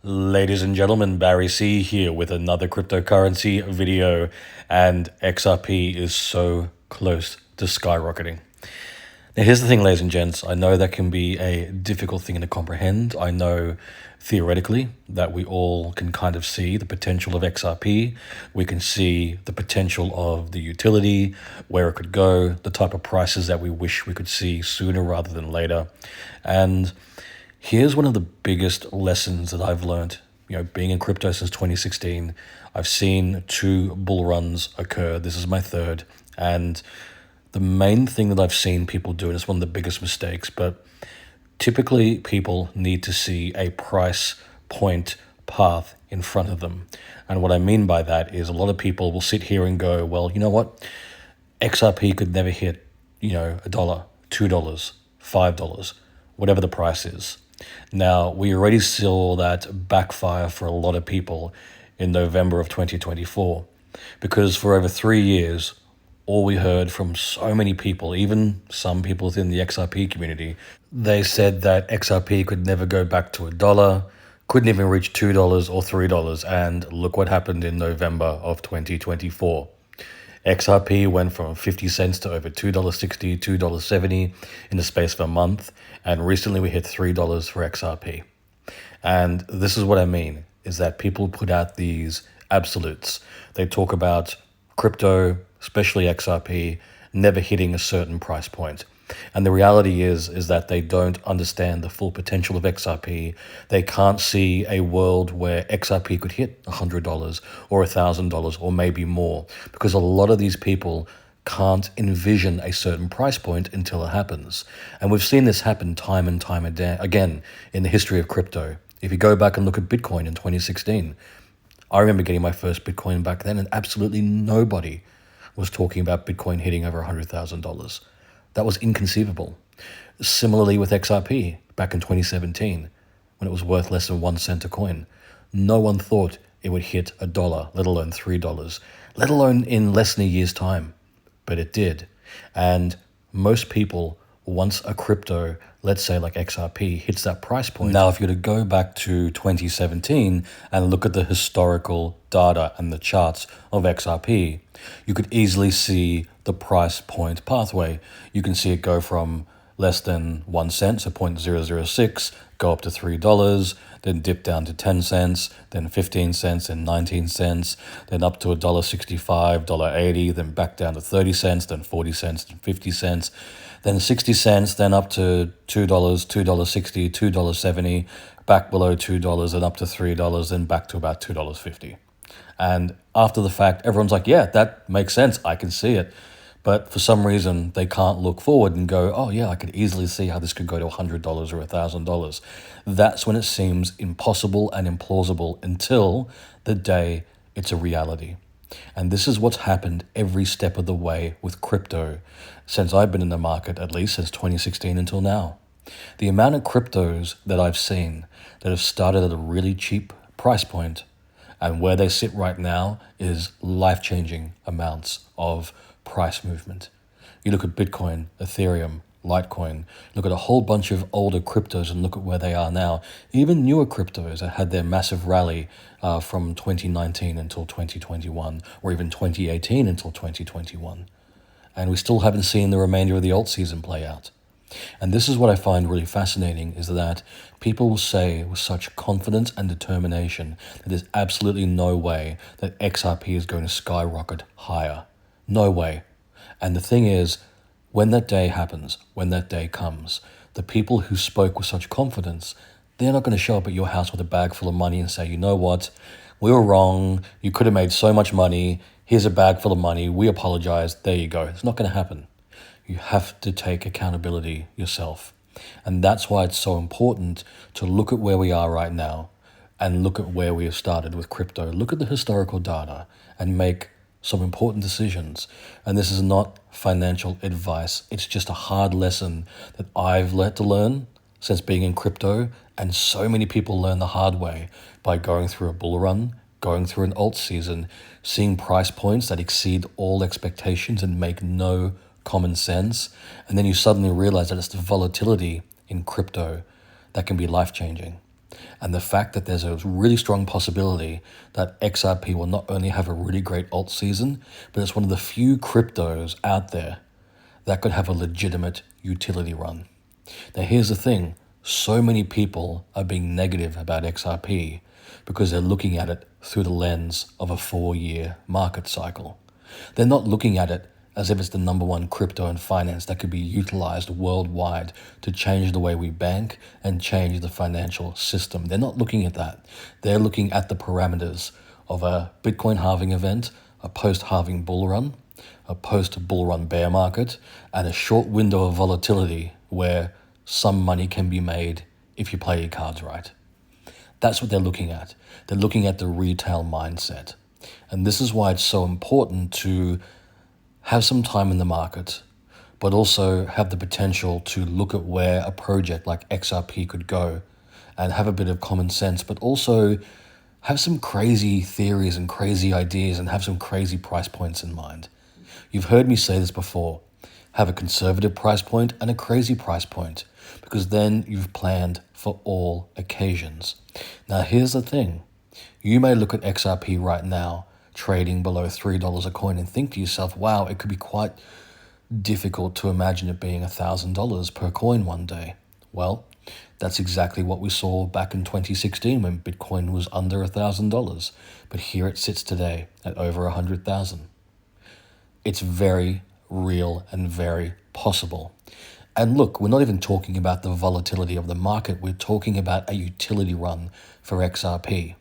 Ladies and gentlemen, Barry C here with another cryptocurrency video, and XRP is so close to skyrocketing. Now, here's the thing, ladies and gents. I know that can be a difficult thing to comprehend. I know theoretically that we all can kind of see the potential of XRP. We can see the potential of the utility, where it could go, the type of prices that we wish we could see sooner rather than later. And here's one of the biggest lessons that I've learned. Being in crypto since 2016, I've seen 2 bull runs occur. This is my third. And the main thing that I've seen people do, and it's one of the biggest mistakes, but typically people need to see a price point path in front of them. And what I mean by that is a lot of people will sit here and go, well, you know what? XRP could never hit, $1, $2, $5, whatever the price is. Now, we already saw that backfire for a lot of people in November of 2024, because for over 3 years, all we heard from so many people, even some people within the XRP community, they said that XRP could never go back to $1, couldn't even reach $2 or $3, and look what happened in November of 2024. XRP went from 50 cents to over $2.60, $2.70 in the space of a month, and recently we hit $3 for XRP. And this is what I mean, is that people put out these absolutes. They talk about crypto, especially XRP, never hitting a certain price point. And the reality is that they don't understand the full potential of XRP. They can't see a world where XRP could hit $100 or $1,000 or maybe more, because a lot of these people can't envision a certain price point until it happens. And we've seen this happen time and time again in the history of crypto. If you go back and look at Bitcoin in 2016, I remember getting my first Bitcoin back then, and absolutely nobody was talking about Bitcoin hitting over $100,000. That was inconceivable. Similarly with XRP back in 2017, when it was worth less than 1 cent a coin. No one thought it would hit $1, let alone $3, let alone in less than a year's time. But it did. And most people, once a crypto, let's say like XRP, hits that price point. Now, if you were to go back to 2017 and look at the historical data and the charts of XRP, you could easily see the price point pathway. You can see it go from less than 1 cent, so 0.006, go up to $3, then dip down to 10 cents, then 15 cents, then 19 cents, then up to $1.65, $1.80, then back down to 30 cents, then 40 cents, then 50 cents, then 60 cents, then up to $2, $2.60, $2.70, back below $2, and up to $3, then back to about $2.50. And after the fact, everyone's like, yeah, that makes sense. I can see it. But for some reason, they can't look forward and go, oh, yeah, I could easily see how this could go to $100 or $1,000. That's when it seems impossible and implausible until the day it's a reality. And this is what's happened every step of the way with crypto since I've been in the market, at least since 2016 until now. The amount of cryptos that I've seen that have started at a really cheap price point and where they sit right now is life-changing amounts of price movement. You look at Bitcoin, Ethereum, Litecoin, look at a whole bunch of older cryptos and look at where they are now. Even newer cryptos that had their massive rally from 2019 until 2021, or even 2018 until 2021. And we still haven't seen the remainder of the alt season play out. And this is what I find really fascinating, is that people will say with such confidence and determination that there's absolutely no way that XRP is going to skyrocket higher. No way. And the thing is, when that day happens, when that day comes, the people who spoke with such confidence, they're not going to show up at your house with a bag full of money and say, you know what, we were wrong, you could have made so much money, here's a bag full of money, we apologize, there you go. It's not going to happen. You have to take accountability yourself. And that's why it's so important to look at where we are right now and look at where we have started with crypto. Look at the historical data and make some important decisions. And this is not financial advice. It's just a hard lesson that I've had to learn since being in crypto. And so many people learn the hard way by going through a bull run, going through an alt season, seeing price points that exceed all expectations and make no common sense. And then you suddenly realize that it's the volatility in crypto that can be life-changing. And the fact that there's a really strong possibility that XRP will not only have a really great alt season, but it's one of the few cryptos out there that could have a legitimate utility run. Now, here's the thing. So many people are being negative about XRP because they're looking at it through the lens of a 4-year market cycle. They're not looking at it as if it's the number one crypto in finance that could be utilized worldwide to change the way we bank and change the financial system. They're not looking at that. They're looking at the parameters of a Bitcoin halving event, a post-halving bull run, a post-bull run bear market, and a short window of volatility where some money can be made if you play your cards right. That's what they're looking at. They're looking at the retail mindset. And this is why it's so important to have some time in the market, but also have the potential to look at where a project like XRP could go and have a bit of common sense, but also have some crazy theories and crazy ideas and have some crazy price points in mind. You've heard me say this before. Have a conservative price point and a crazy price point, because then you've planned for all occasions. Now, here's the thing. You may look at XRP right now, trading below $3 a coin, and think to yourself, wow, it could be quite difficult to imagine it being $1,000 per coin one day. Well, that's exactly what we saw back in 2016 when Bitcoin was under $1,000. But here it sits today at over 100,000. It's very real and very possible. And look, we're not even talking about the volatility of the market. We're talking about a utility run for XRP.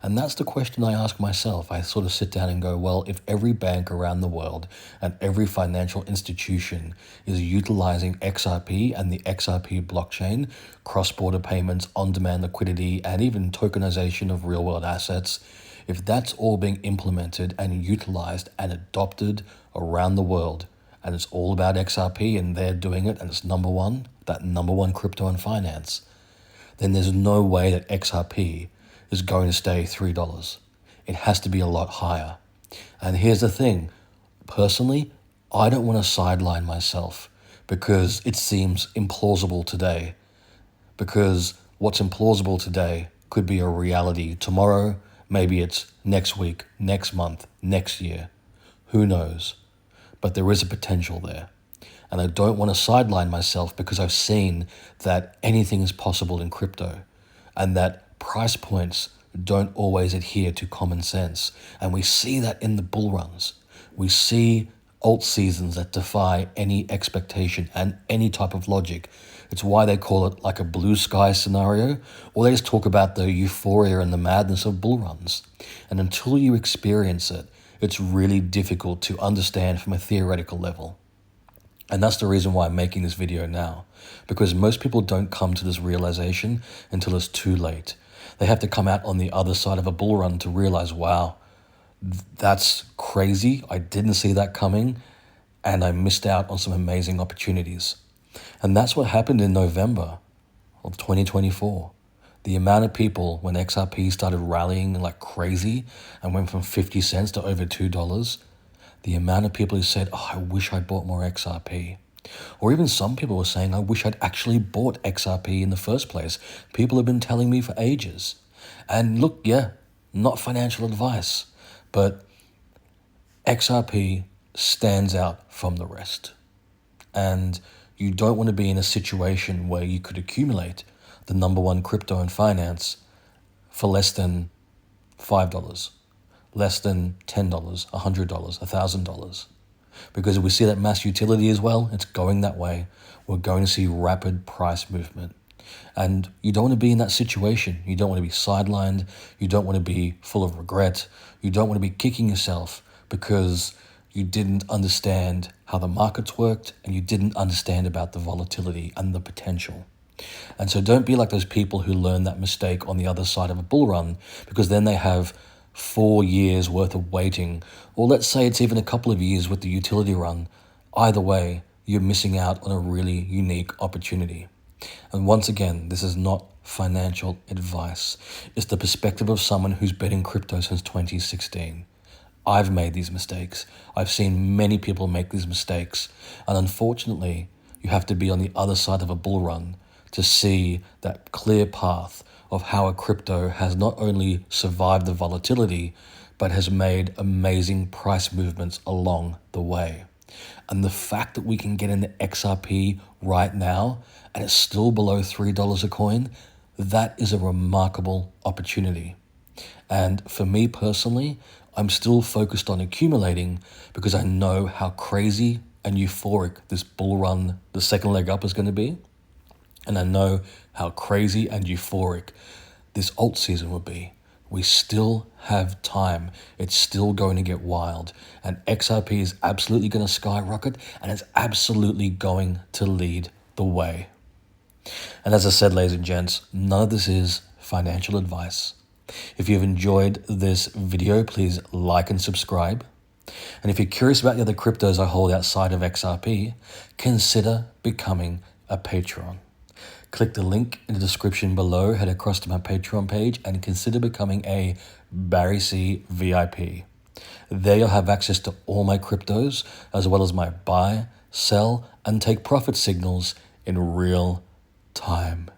And that's the question I ask myself. I sort of sit down and go, well, if every bank around the world and every financial institution is utilizing XRP and the XRP blockchain, cross-border payments, on-demand liquidity, and even tokenization of real-world assets, if that's all being implemented and utilized and adopted around the world, and it's all about XRP and they're doing it and it's number one crypto in finance, then there's no way that XRP is going to stay $3. It has to be a lot higher. And here's the thing. Personally, I don't want to sideline myself because it seems implausible today. Because what's implausible today could be a reality tomorrow. Maybe it's next week, next month, next year. Who knows? But there is a potential there. And I don't want to sideline myself because I've seen that anything is possible in crypto and that price points don't always adhere to common sense. And we see that in the bull runs. We see alt seasons that defy any expectation and any type of logic. It's why they call it like a blue sky scenario, or they just talk about the euphoria and the madness of bull runs. And until you experience it, it's really difficult to understand from a theoretical level. And that's the reason why I'm making this video now, because most people don't come to this realization until it's too late. They have to come out on the other side of a bull run to realize, wow, that's crazy. I didn't see that coming, and I missed out on some amazing opportunities. And that's what happened in November of 2024. The amount of people, when XRP started rallying like crazy and went from 50 cents to over $2, the amount of people who said, oh, I wish I bought more XRP. Or even some people were saying, I wish I'd actually bought XRP in the first place. People have been telling me for ages. And look, yeah, not financial advice, but XRP stands out from the rest. And you don't want to be in a situation where you could accumulate the number one crypto in finance for less than $5, less than $10, $100, $1,000. Because if we see that mass utility as well, it's going that way. We're going to see rapid price movement. And you don't want to be in that situation. You don't want to be sidelined. You don't want to be full of regret. You don't want to be kicking yourself because you didn't understand how the markets worked and you didn't understand about the volatility and the potential. And so don't be like those people who learn that mistake on the other side of a bull run, because then they have 4 years worth of waiting, or let's say it's even a couple of years with the utility run. Either way, you're missing out on a really unique opportunity. And once again, this is not financial advice. It's the perspective of someone who's been in crypto since 2016. I've made these mistakes. I've seen many people make these mistakes. And unfortunately, you have to be on the other side of a bull run to see that clear path of how a crypto has not only survived the volatility, but has made amazing price movements along the way. And the fact that we can get into XRP right now and it's still below $3 a coin, that is a remarkable opportunity. And for me personally, I'm still focused on accumulating because I know how crazy and euphoric this bull run, the second leg up, is going to be. And I know how crazy and euphoric this alt season will be. We still have time. It's still going to get wild. And XRP is absolutely going to skyrocket, and it's absolutely going to lead the way. And as I said, ladies and gents, none of this is financial advice. If you've enjoyed this video, please like and subscribe. And if you're curious about the other cryptos I hold outside of XRP, consider becoming a patron. Click the link in the description below, head across to my Patreon page, and consider becoming a Barry C VIP. There you'll have access to all my cryptos, as well as my buy, sell, and take profit signals in real time.